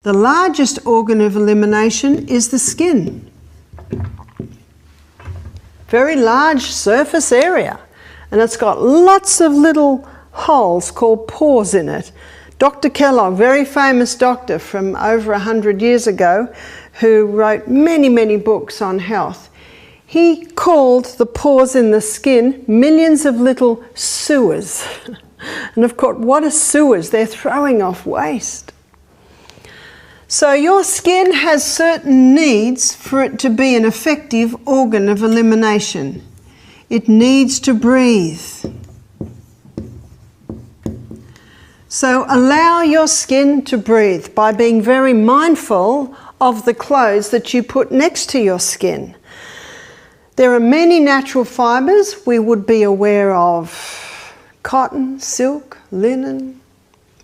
The largest organ of elimination is the skin. Very large surface area, and it's got lots of little holes called pores in it. Dr. Kellogg, very famous doctor from over 100 years ago, who wrote many, many books on health, he called the pores in the skin millions of little sewers. And of course, what are sewers? They're throwing off waste. So your skin has certain needs for it to be an effective organ of elimination. It needs to breathe. So allow your skin to breathe by being very mindful of the clothes that you put next to your skin. There are many natural fibres we would be aware of: cotton, silk, linen,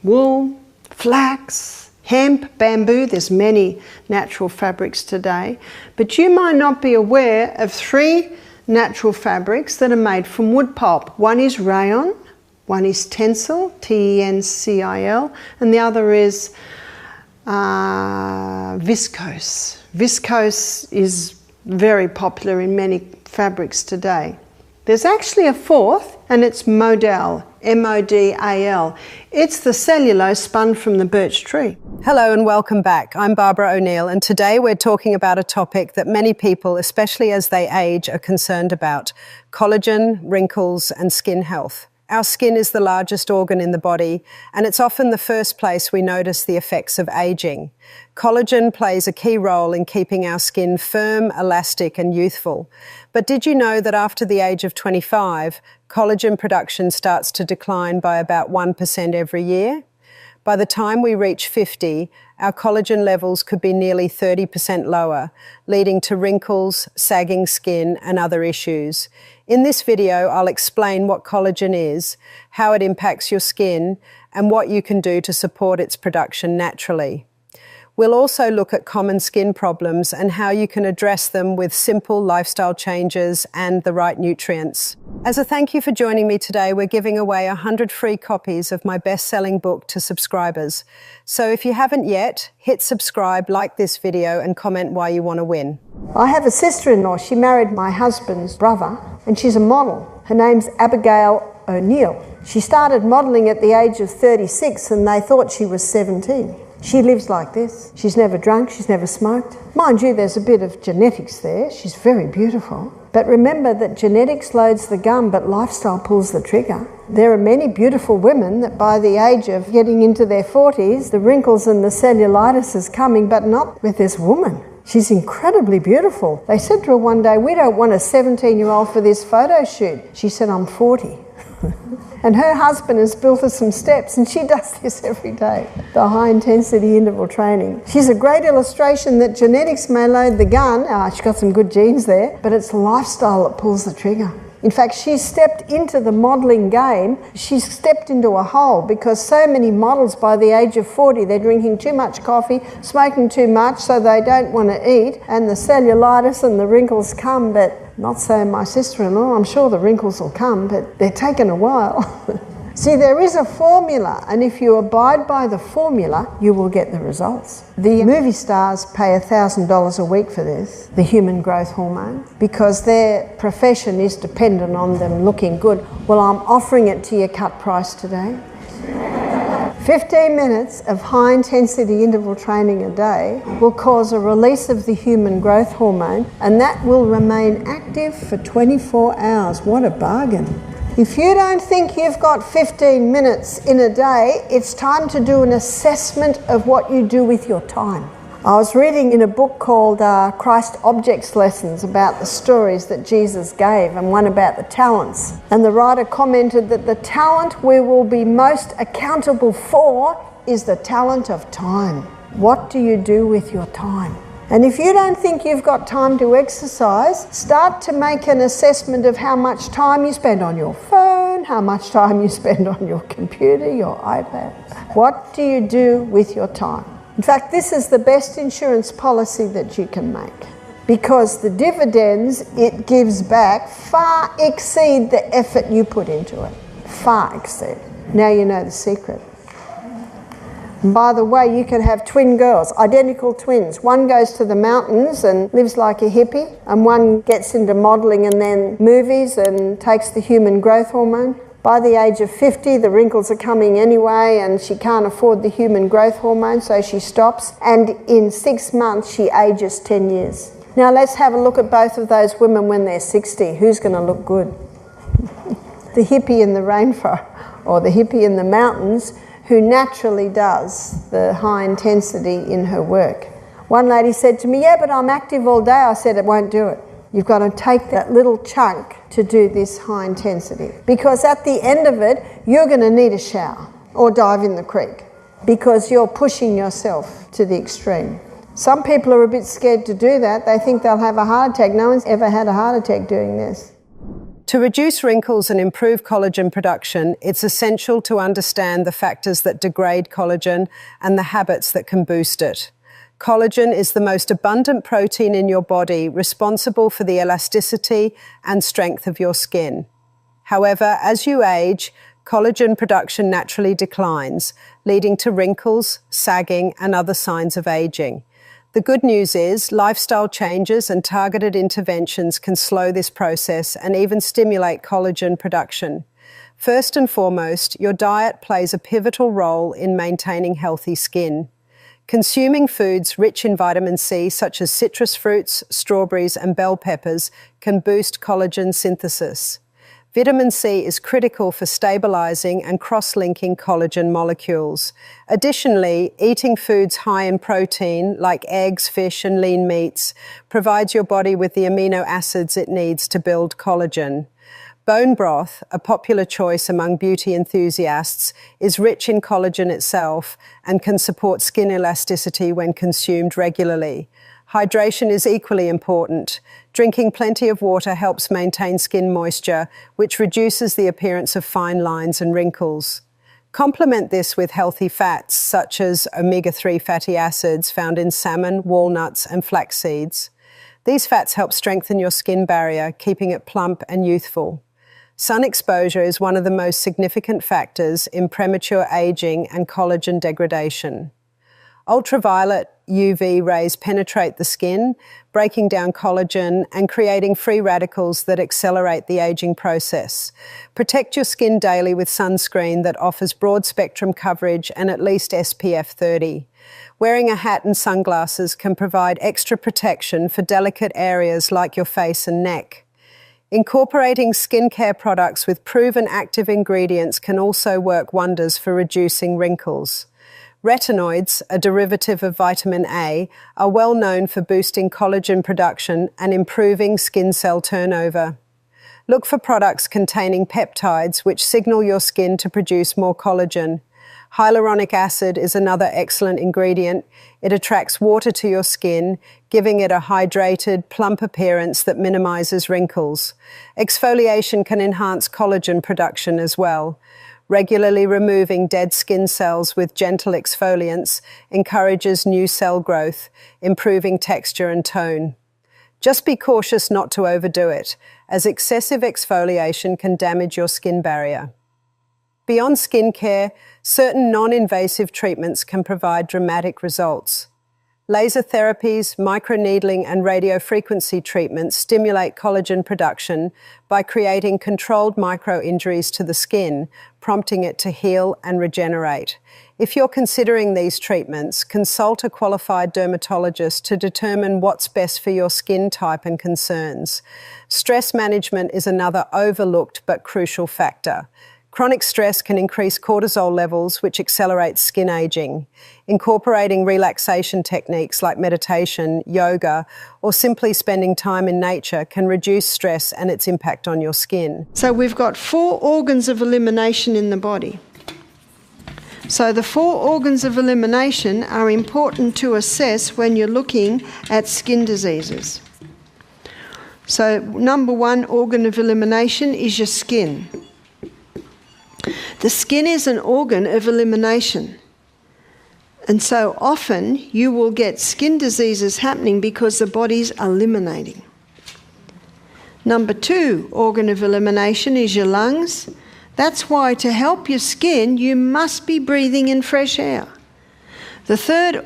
wool, flax, hemp, bamboo. There's many natural fabrics today, but you might not be aware of 3 natural fabrics that are made from wood pulp. One is rayon, one is tencel, T-E-N-C-I-L, and the other is viscose. Viscose is very popular in many fabrics today. There's actually a 4th, and it's modal, M-O-D-A-L. It's the cellulose spun from the birch tree. Hello and welcome back. I'm Barbara O'Neill, and today we're talking about a topic that many people, especially as they age, are concerned about: collagen, wrinkles, and skin health. Our skin is the largest organ in the body, and it's often the first place we notice the effects of aging. Collagen plays a key role in keeping our skin firm, elastic, and youthful. But did you know that after the age of 25, collagen production starts to decline by about 1% every year? By the time we reach 50, our collagen levels could be nearly 30% lower, leading to wrinkles, sagging skin, and other issues. In this video, I'll explain what collagen is, how it impacts your skin, and what you can do to support its production naturally. We'll also look at common skin problems and how you can address them with simple lifestyle changes and the right nutrients. As a thank you for joining me today, we're giving away 100 free copies of my best-selling book to subscribers. So if you haven't yet, hit subscribe, like this video, and comment why you want to win. I have a sister-in-law. She married my husband's brother, and she's a model. Her name's Abigail O'Neill. She started modelling at the age of 36, and they thought she was 17. She lives like this. She's never drunk, she's never smoked. Mind you, there's a bit of genetics there. She's very beautiful. But remember that genetics loads the gun, but lifestyle pulls the trigger. There are many beautiful women that by the age of getting into their 40s, the wrinkles and the cellulitis is coming, but not with this woman. She's incredibly beautiful. They said to her one day, "We don't want a 17-year-old for this photo shoot." She said, "I'm 40. And her husband has built her some steps, and she does this every day, the high-intensity interval training. She's a great illustration that genetics may load the gun. She's got some good genes there, but it's lifestyle that pulls the trigger. In fact, she's stepped into the modelling game. She's stepped into a hole because so many models by the age of 40, they're drinking too much coffee, smoking too much, so they don't want to eat, and the cellulitis and the wrinkles come, but not so my sister-in-law. I'm sure the wrinkles will come, but they're taking a while. See, there is a formula, and if you abide by the formula, you will get the results. The movie stars pay $1,000 a week for this, the human growth hormone, because their profession is dependent on them looking good. Well, I'm offering it to you cut price today. 15 minutes of high-intensity interval training a day will cause a release of the human growth hormone, and that will remain active for 24 hours. What a bargain. If you don't think you've got 15 minutes in a day, it's time to do an assessment of what you do with your time. I was reading in a book called Christ Objects Lessons about the stories that Jesus gave, and one about the talents. And the writer commented that the talent we will be most accountable for is the talent of time. What do you do with your time? And if you don't think you've got time to exercise, start to make an assessment of how much time you spend on your phone, how much time you spend on your computer, your iPad. What do you do with your time? In fact, this is the best insurance policy that you can make, because the dividends it gives back far exceed the effort you put into it. Far exceed. Now you know the secret. And by the way, you can have twin girls, identical twins. One goes to the mountains and lives like a hippie, and one gets into modelling and then movies and takes the human growth hormone. By the age of 50, the wrinkles are coming anyway, and she can't afford the human growth hormone, so she stops. And in 6 months, she ages 10 years. Now let's have a look at both of those women when they're 60. Who's going to look good? The hippie in the rainforest, or the hippie in the mountains, who naturally does the high intensity in her work. One lady said to me, yeah, but I'm active all day. I said, it won't do it. You've got to take that little chunk to do this high intensity. Because at the end of it, you're going to need a shower or dive in the creek because you're pushing yourself to the extreme. Some people are a bit scared to do that. They think they'll have a heart attack. No one's ever had a heart attack doing this. To reduce wrinkles and improve collagen production, it's essential to understand the factors that degrade collagen and the habits that can boost it. Collagen is the most abundant protein in your body, responsible for the elasticity and strength of your skin. However, as you age, collagen production naturally declines, leading to wrinkles, sagging, and other signs of aging. The good news is lifestyle changes and targeted interventions can slow this process and even stimulate collagen production. First and foremost, your diet plays a pivotal role in maintaining healthy skin. Consuming foods rich in vitamin C, such as citrus fruits, strawberries, and bell peppers, can boost collagen synthesis. Vitamin C is critical for stabilizing and cross-linking collagen molecules. Additionally, eating foods high in protein, like eggs, fish, and lean meats, provides your body with the amino acids it needs to build collagen. Bone broth, a popular choice among beauty enthusiasts, is rich in collagen itself and can support skin elasticity when consumed regularly. Hydration is equally important. Drinking plenty of water helps maintain skin moisture, which reduces the appearance of fine lines and wrinkles. Complement this with healthy fats, such as omega-3 fatty acids found in salmon, walnuts, and flax seeds. These fats help strengthen your skin barrier, keeping it plump and youthful. Sun exposure is one of the most significant factors in premature aging and collagen degradation. Ultraviolet UV rays penetrate the skin, breaking down collagen and creating free radicals that accelerate the aging process. Protect your skin daily with sunscreen that offers broad spectrum coverage and at least SPF 30. Wearing a hat and sunglasses can provide extra protection for delicate areas like your face and neck. Incorporating skincare products with proven active ingredients can also work wonders for reducing wrinkles. Retinoids, a derivative of vitamin A, are well known for boosting collagen production and improving skin cell turnover. Look for products containing peptides which signal your skin to produce more collagen. Hyaluronic acid is another excellent ingredient. It attracts water to your skin, giving it a hydrated, plump appearance that minimizes wrinkles. Exfoliation can enhance collagen production as well. Regularly removing dead skin cells with gentle exfoliants encourages new cell growth, improving texture and tone. Just be cautious not to overdo it, as excessive exfoliation can damage your skin barrier. Beyond skincare, certain non-invasive treatments can provide dramatic results. Laser therapies, microneedling, and radiofrequency treatments stimulate collagen production by creating controlled micro-injuries to the skin, prompting it to heal and regenerate. If you're considering these treatments, consult a qualified dermatologist to determine what's best for your skin type and concerns. Stress management is another overlooked but crucial factor. Chronic stress can increase cortisol levels, which accelerates skin aging. Incorporating relaxation techniques like meditation, yoga, or simply spending time in nature can reduce stress and its impact on your skin. So we've got 4 organs of elimination in the body. So the 4 organs of elimination are important to assess when you're looking at skin diseases. So number 1 organ of elimination is your skin. The skin is an organ of elimination. And so often you will get skin diseases happening because the body's eliminating. Number 2 organ of elimination is your lungs. That's why to help your skin, you must be breathing in fresh air. The third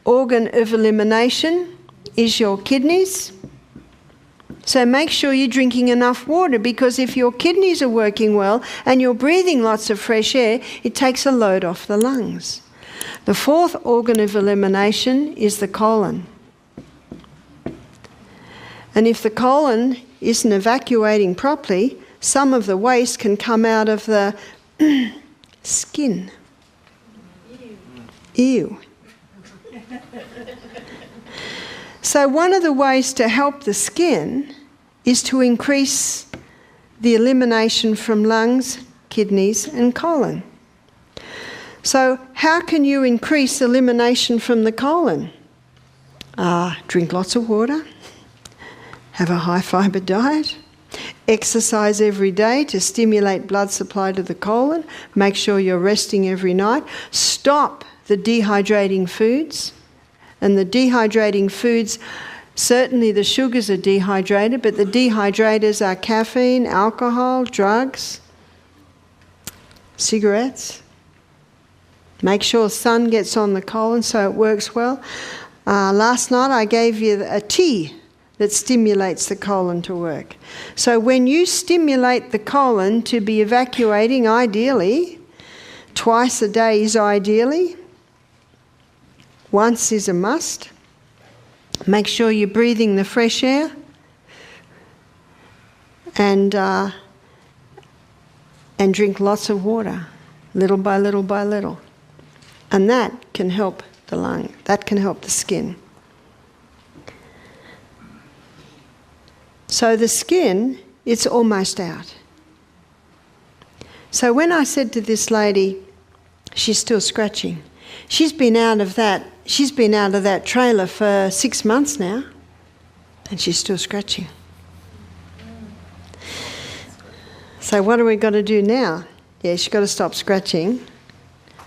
organ of elimination is your kidneys. So make sure you're drinking enough water, because if your kidneys are working well and you're breathing lots of fresh air, it takes a load off the lungs. The fourth organ of elimination is the colon. And if the colon isn't evacuating properly, some of the waste can come out of the skin. Ew. So one of the ways to help the skin is to increase the elimination from lungs, kidneys and colon. So how can you increase elimination from the colon? Drink lots of water, have a high fibre diet, exercise every day to stimulate blood supply to the colon, make sure you're resting every night, stop the dehydrating foods. And the dehydrating foods, certainly the sugars are dehydrated, but the dehydrators are caffeine, alcohol, drugs, cigarettes. Make sure sun gets on the colon so it works well. Last night I gave you a tea that stimulates the colon to work. So when you stimulate the colon to be evacuating, ideally, twice a day is ideally, once is a must. Make sure you're breathing the fresh air and drink lots of water, little by little by little. And that can help the lung, that can help the skin. So the skin, it's almost out. So when I said to this lady, she's still scratching. She's been out of that trailer for 6 months now, and she's still scratching. So what are we got to do now? Yeah, she's got to stop scratching.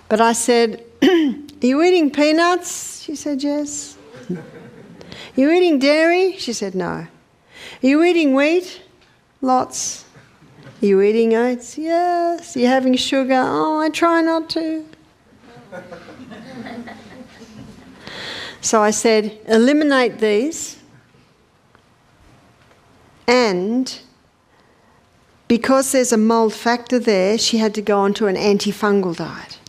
But I said, are you eating peanuts? She said, yes. Are you eating dairy? She said, no. Are you eating wheat? Lots. Are you eating oats? Yes. Are you having sugar? Oh, I try not to. So I said, eliminate these, and because there's a mould factor there, she had to go on to an antifungal diet.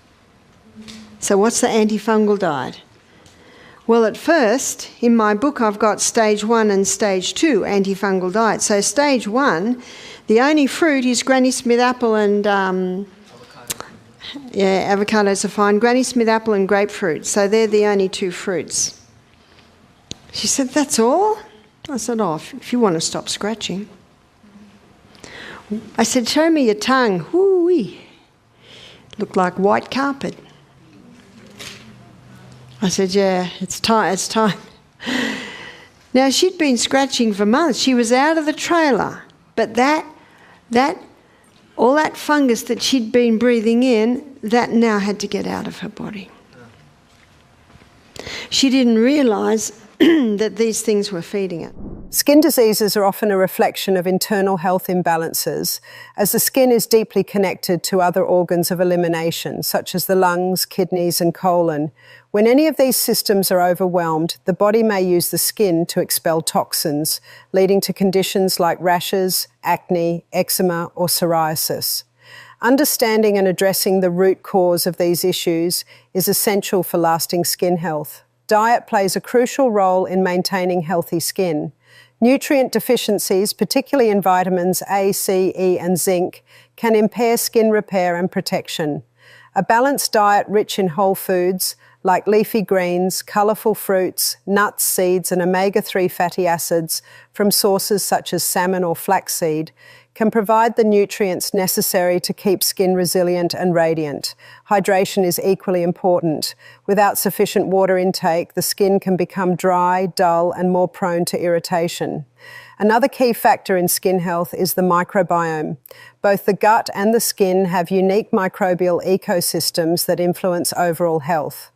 So what's the antifungal diet? Well, at first, in my book, I've got stage 1 and stage 2 antifungal diet. So stage 1, the only fruit is Granny Smith apple and avocados are fine. Granny Smith apple and grapefruit. So they're the only 2 fruits. She said, that's all? I said, oh, if you want to stop scratching. I said, show me your tongue. Whoo-wee. Looked like white carpet. I said, yeah, it's time. Now, she'd been scratching for months. She was out of the trailer. But all that fungus that she'd been breathing in, that now had to get out of her body. She didn't realise that these things were feeding it. Skin diseases are often a reflection of internal health imbalances, as the skin is deeply connected to other organs of elimination, such as the lungs, kidneys and colon. When any of these systems are overwhelmed, the body may use the skin to expel toxins, leading to conditions like rashes, acne, eczema or psoriasis. Understanding and addressing the root cause of these issues is essential for lasting skin health. Diet plays a crucial role in maintaining healthy skin. Nutrient deficiencies, particularly in vitamins A, C, E and zinc, can impair skin repair and protection. A balanced diet rich in whole foods, like leafy greens, colourful fruits, nuts, seeds and omega-3 fatty acids from sources such as salmon or flaxseed, can provide the nutrients necessary to keep skin resilient and radiant. Hydration is equally important. Without sufficient water intake, the skin can become dry, dull, and more prone to irritation. Another key factor in skin health is the microbiome. Both the gut and the skin have unique microbial ecosystems that influence overall health.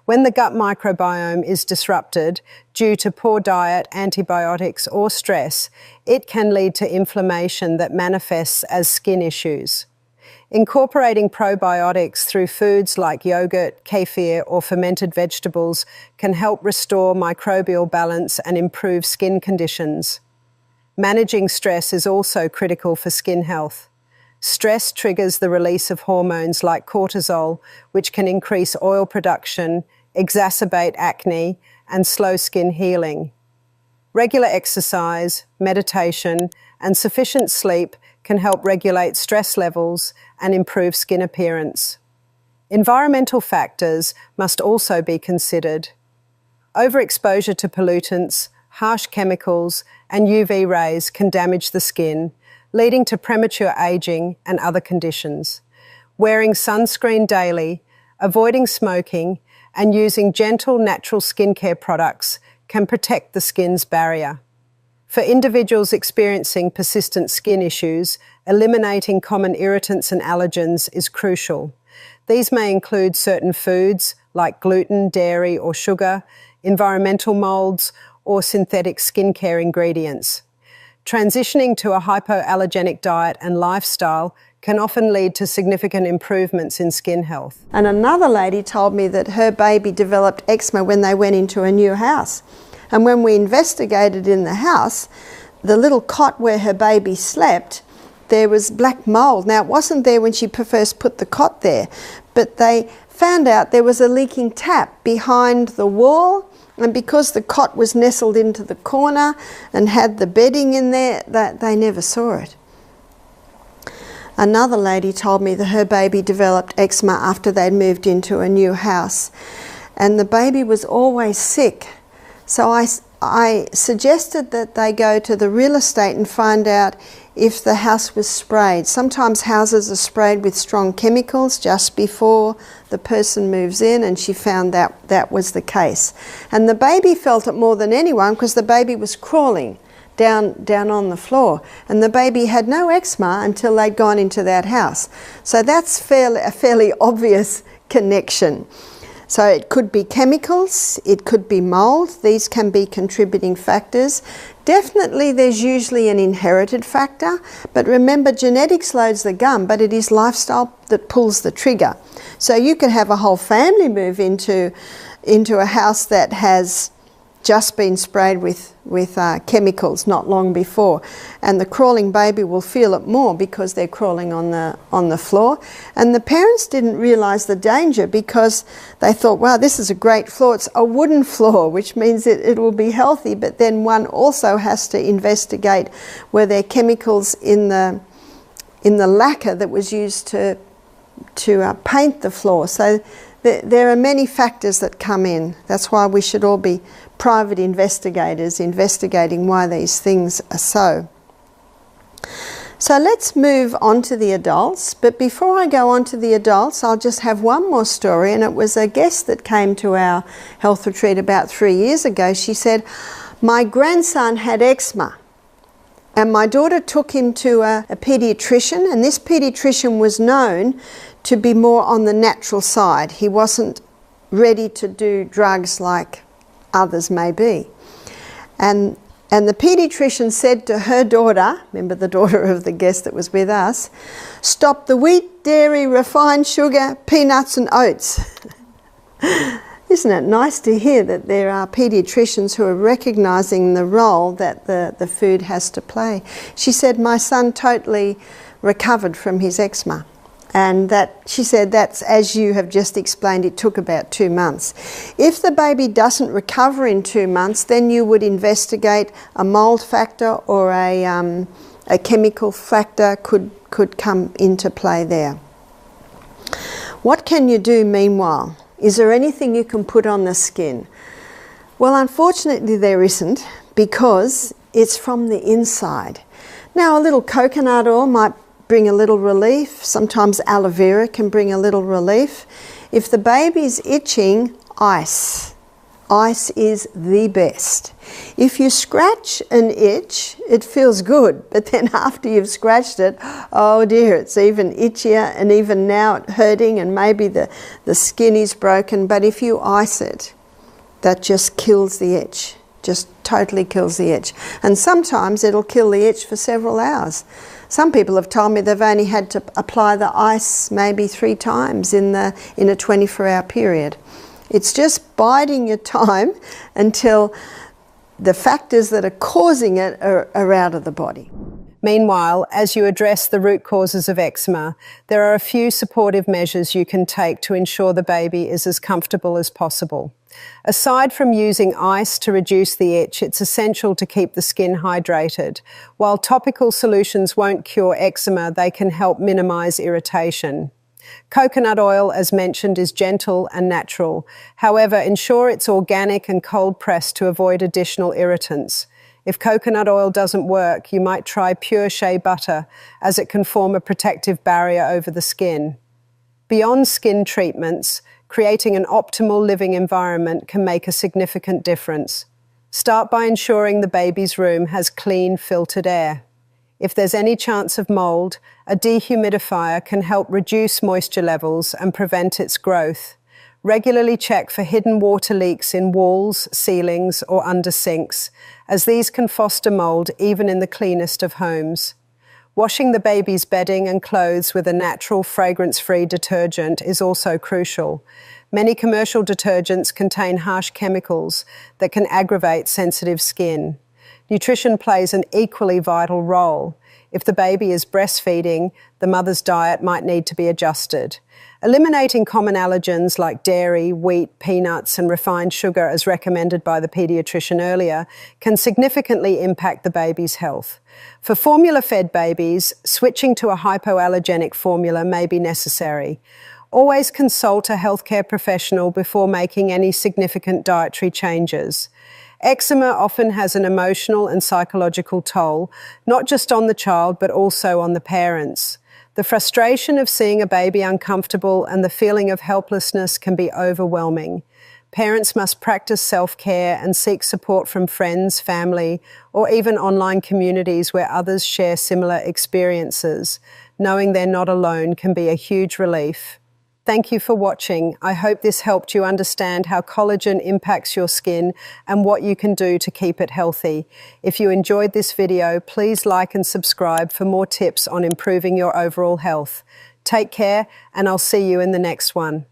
When the gut microbiome is disrupted due to poor diet, antibiotics or stress, it can lead to inflammation that manifests as skin issues. Incorporating probiotics through foods like yogurt, kefir, or fermented vegetables can help restore microbial balance and improve skin conditions. Managing stress is also critical for skin health. Stress triggers the release of hormones like cortisol, which can increase oil production, exacerbate acne, and slow skin healing. Regular exercise, meditation, and sufficient sleep can help regulate stress levels and improve skin appearance. Environmental factors must also be considered. Overexposure to pollutants, harsh chemicals, and UV rays can damage the skin, leading to premature aging and other conditions. Wearing sunscreen daily, avoiding smoking, and using gentle natural skincare products can protect the skin's barrier. For individuals experiencing persistent skin issues, eliminating common irritants and allergens is crucial. These may include certain foods like gluten, dairy, or sugar, environmental molds, or synthetic skincare ingredients. Transitioning to a hypoallergenic diet and lifestyle can often lead to significant improvements in skin health. And another lady told me that her baby developed eczema when they went into a new house. And when we investigated in the house, the little cot where her baby slept, there was black mold. Now, it wasn't there when she first put the cot there, but they found out there was a leaking tap behind the wall, and because the cot was nestled into the corner and had the bedding in there, they never saw it. Another lady told me that her baby developed eczema after they'd moved into a new house, and the baby was always sick. So I suggested that they go to the real estate and find out if the house was sprayed. Sometimes houses are sprayed with strong chemicals just before the person moves in, and she found that was the case. And the baby felt it more than anyone because the baby was crawling down on the floor, and the baby had no eczema until they'd gone into that house. So that's a fairly obvious connection. So it could be chemicals, it could be mold. These can be contributing factors. Definitely there's usually an inherited factor, but remember, genetics loads the gun, but it is lifestyle that pulls the trigger. So you could have a whole family move into a house that has just been sprayed with chemicals not long before, and the crawling baby will feel it more because they're crawling on the floor. And the parents didn't realise the danger because they thought, wow, this is a great floor. It's a wooden floor, which means it will be healthy, but then one also has to investigate were there chemicals in the lacquer that was used to paint the floor. So there are many factors that come in. That's why we should all be private investigators investigating why these things are so. So let's move on to the adults. But before I go on to the adults, I'll just have one more story. And it was a guest that came to our health retreat about 3 years ago. She said, my grandson had eczema, and my daughter took him to a paediatrician, and this paediatrician was known to be more on the natural side. He wasn't ready to do drugs like others may be. And the paediatrician said to her daughter, remember the daughter of the guest that was with us, stop the wheat, dairy, refined sugar, peanuts and oats. Isn't it nice to hear that there are paediatricians who are recognising the role that the food has to play? She said, my son totally recovered from his eczema. And she said that's, as you have just explained, it took about 2 months. If the baby doesn't recover in 2 months, then you would investigate a mold factor or a chemical factor could come into play there. What can you do meanwhile? Is there anything you can put on the skin? Well, unfortunately there isn't, because it's from the inside. Now, a little coconut oil might bring a little relief. Sometimes aloe vera can bring a little relief. If the baby's itching, ice. Ice is the best. If you scratch an itch, it feels good, but then after you've scratched it, oh dear, it's even itchier, and even now it's hurting, and maybe the skin is broken. But if you ice it, that just kills the itch. Just totally kills the itch. And sometimes it'll kill the itch for several hours. Some people have told me they've only had to apply the ice maybe 3 times in a 24-hour period. It's just biding your time until the factors that are causing it are out of the body. Meanwhile, as you address the root causes of eczema, there are a few supportive measures you can take to ensure the baby is as comfortable as possible. Aside from using ice to reduce the itch, it's essential to keep the skin hydrated. While topical solutions won't cure eczema, they can help minimize irritation. Coconut oil, as mentioned, is gentle and natural. However, ensure it's organic and cold-pressed to avoid additional irritants. If coconut oil doesn't work, you might try pure shea butter, as it can form a protective barrier over the skin. Beyond skin treatments, creating an optimal living environment can make a significant difference. Start by ensuring the baby's room has clean, filtered air. If there's any chance of mold, a dehumidifier can help reduce moisture levels and prevent its growth. Regularly check for hidden water leaks in walls, ceilings, or under sinks, as these can foster mold even in the cleanest of homes. Washing the baby's bedding and clothes with a natural, fragrance-free detergent is also crucial. Many commercial detergents contain harsh chemicals that can aggravate sensitive skin. Nutrition plays an equally vital role. If the baby is breastfeeding, the mother's diet might need to be adjusted. Eliminating common allergens like dairy, wheat, peanuts, and refined sugar, as recommended by the pediatrician earlier, can significantly impact the baby's health. For formula-fed babies, switching to a hypoallergenic formula may be necessary. Always consult a healthcare professional before making any significant dietary changes. Eczema often has an emotional and psychological toll, not just on the child, but also on the parents. The frustration of seeing a baby uncomfortable and the feeling of helplessness can be overwhelming. Parents must practice self-care and seek support from friends, family, or even online communities where others share similar experiences. Knowing they're not alone can be a huge relief. Thank you for watching. I hope this helped you understand how collagen impacts your skin and what you can do to keep it healthy. If you enjoyed this video, please like and subscribe for more tips on improving your overall health. Take care, and I'll see you in the next one.